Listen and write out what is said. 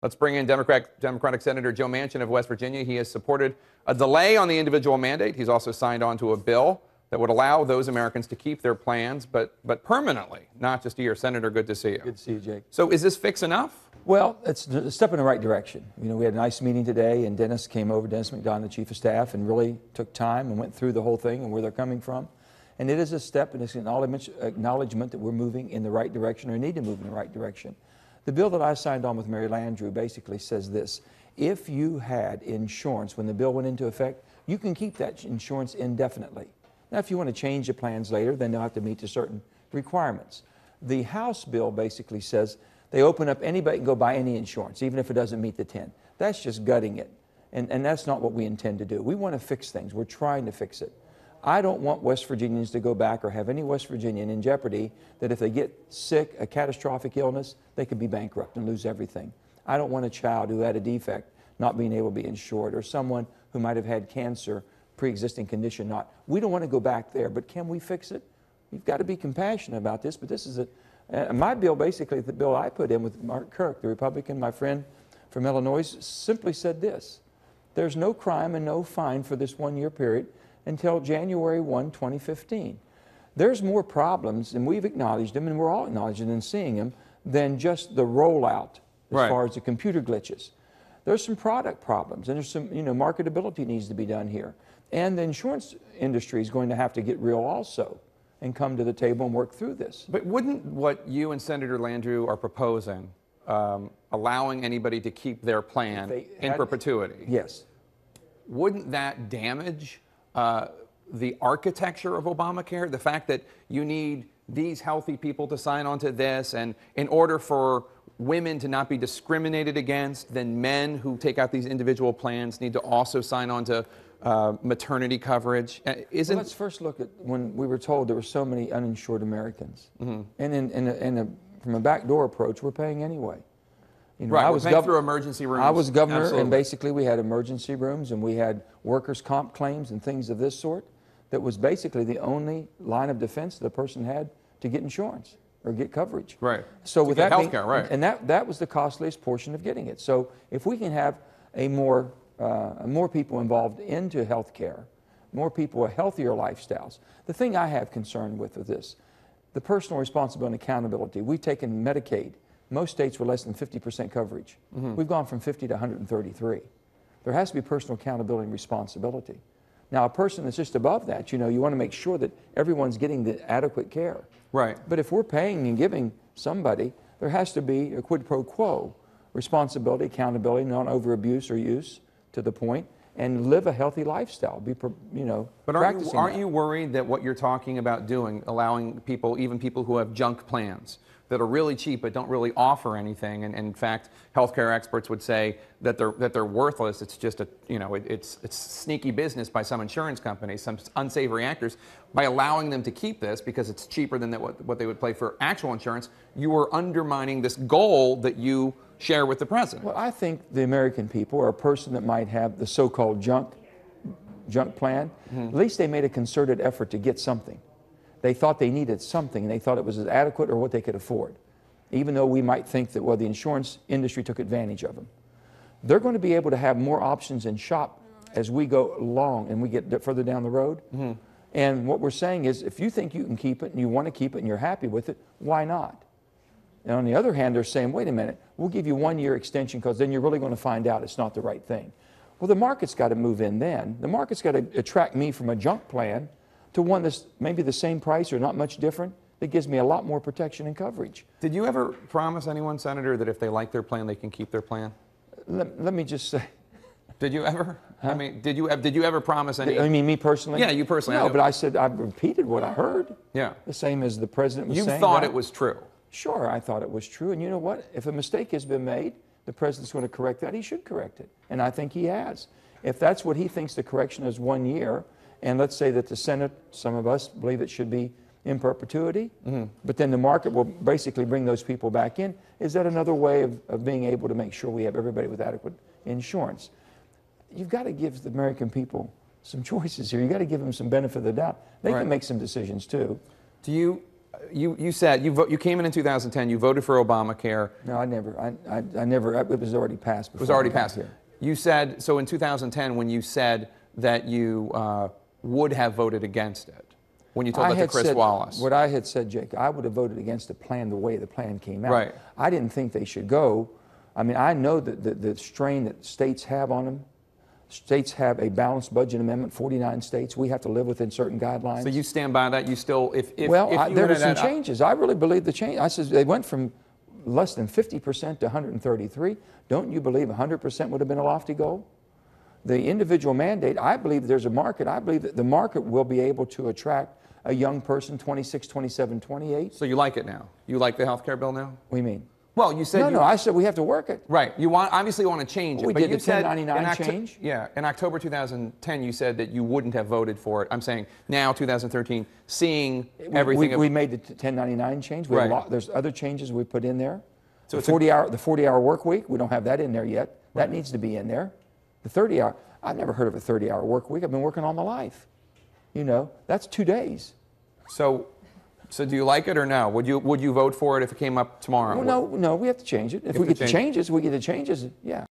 Let's bring in Democratic Senator Joe Manchin of West Virginia. He has supported a delay on the individual mandate. He's also signed on to a bill that would allow those Americans to keep their plans, but permanently, not just a year. Senator, good to see you. Good to see you, Jake. So is this fix enough? Well, it's a step in the right direction. You know, we had a nice meeting today, and Dennis McDonough, the Chief of Staff, and really took time and went through the whole thing and where they're coming from. And it is a step, and it's an acknowledgement that we're moving in the right direction, or need to move in the right direction. The bill that I signed on with Mary Landrieu basically says this: if you had insurance when the bill went into effect, you can keep that insurance indefinitely. Now, if you want to change the plans later, then they'll have to meet to certain requirements. The House bill basically says they open up, anybody can go buy any insurance, even if it doesn't meet the 10. That's just gutting it. And that's not what we intend to do. We want to fix things. We're trying to fix it. I don't want West Virginians to go back or have any West Virginian in jeopardy that if they get sick, a catastrophic illness, they could be bankrupt and lose everything. I don't want a child who had a defect not being able to be insured, or someone who might have had cancer, pre-existing condition not. We don't want to go back there, but can we fix it? We've got to be compassionate about this, but this is my bill, basically the bill I put in with Mark Kirk, the Republican, my friend from Illinois, simply said this: there's no crime and no fine for this one-year period until January 1, 2015. There's more problems, and we've acknowledged them, and we're all acknowledging and seeing them, than just the rollout as far as the computer glitches. There's some product problems, and there's some, marketability needs to be done here. And the insurance industry is going to have to get real also and come to the table and work through this. But wouldn't what you and Senator Landrieu are proposing, allowing anybody to keep their plan in perpetuity, yes, wouldn't that damage the architecture of Obamacare? The fact that you need these healthy people to sign on to this, and in order for women to not be discriminated against, then men who take out these individual plans need to also sign on to maternity coverage. Well, let's first look at when we were told there were so many uninsured Americans. Mm-hmm. And from a backdoor approach, we're paying anyway. Right, I was paying through emergency rooms. I was governor, Absolutely. And basically we had emergency rooms, and we had workers' comp claims and things of this sort. That was basically the only line of defense the person had to get insurance or get coverage. Right. So with that healthcare, right. And that was the costliest portion of getting it. So if we can have more people involved into health care, more people with healthier lifestyles. The thing I have concern with this, the personal responsibility and accountability. We've taken Medicaid. Most states were less than 50% coverage. Mm-hmm. We've gone from 50 to 133. There has to be personal accountability and responsibility. Now, a person that's just above that, you want to make sure that everyone's getting the adequate care. Right. But if we're paying and giving somebody, there has to be a quid pro quo. Responsibility, accountability, not over abuse or use to the point, and live a healthy lifestyle. But aren't you worried that what you're talking about doing, allowing people, even people who have junk plans that are really cheap but don't really offer anything, and in fact, healthcare experts would say that they're worthless. It's just it's sneaky business by some insurance companies, some unsavory actors. By allowing them to keep this because it's cheaper than what they would pay for actual insurance, you are undermining this goal that you share with the president. Well, I think the American people, or a person that might have the so-called junk plan, mm-hmm. At least they made a concerted effort to get something. They thought they needed something, and they thought it was as adequate or what they could afford, even though we might think that, well, the insurance industry took advantage of them. They're going to be able to have more options and shop as we go along and we get further down the road. Mm-hmm. And what we're saying is, if you think you can keep it and you want to keep it and you're happy with it, why not? And on the other hand, they're saying, wait a minute, we'll give you 1 year extension because then you're really going to find out it's not the right thing. Well, the market's got to move in then. The market's got to attract me from a junk plan to one that's maybe the same price or not much different, that gives me a lot more protection and coverage. Did you ever promise anyone, Senator, that if they like their plan, they can keep their plan? Let me just say. Did you ever? Huh? I mean, did you ever promise any? I mean, me personally? Yeah, you personally. No, but I repeated what I heard. Yeah. The same as the president was saying. You thought it was true. Sure, I thought it was true. And you know what? If a mistake has been made, the president's going to correct that. He should correct it. And I think he has. If that's what he thinks the correction is 1 year, and let's say that the Senate, some of us believe it should be in perpetuity, mm-hmm. but then the market will basically bring those people back in, is that another way of being able to make sure we have everybody with adequate insurance? You've got to give the American people some choices here. You've got to give them some benefit of the doubt. They can make some decisions too. Do you You said you came in 2010. You voted for Obamacare. No, I never. It was already passed. It was already passed. You said so in 2010 when you said that you would have voted against it when you told that to Chris Wallace. What I had said, Jake, I would have voted against the plan the way the plan came out. Right. I didn't think they should go. I mean, I know that the strain that states have on them. States have a balanced budget amendment, 49 states. We have to live within certain guidelines. So you stand by that? You still, if well, there were some changes. I really believe the change. I said they went from less than 50% to 133. Don't you believe 100% would have been a lofty goal? The individual mandate, I believe there's a market. I believe that the market will be able to attract a young person, 26, 27, 28. So you like it now? You like the health care bill now? What do you mean? Well, you said no. I said we have to work it. Right. You obviously want to change it. We but did you the 1099 change. Yeah. In October 2010, you said that you wouldn't have voted for it. I'm saying now, 2013, seeing everything. We made the 1099 change. Right. There's other changes we put in there. So the 40-hour work week. We don't have that in there yet. Right. That needs to be in there. The 30-hour. I've never heard of a 30-hour work week. I've been working all my life. You know, that's 2 days. So do you like it or no? Would you vote for it if it came up tomorrow? Well, no, we have to change it. If we get the changes, we get the changes, yeah.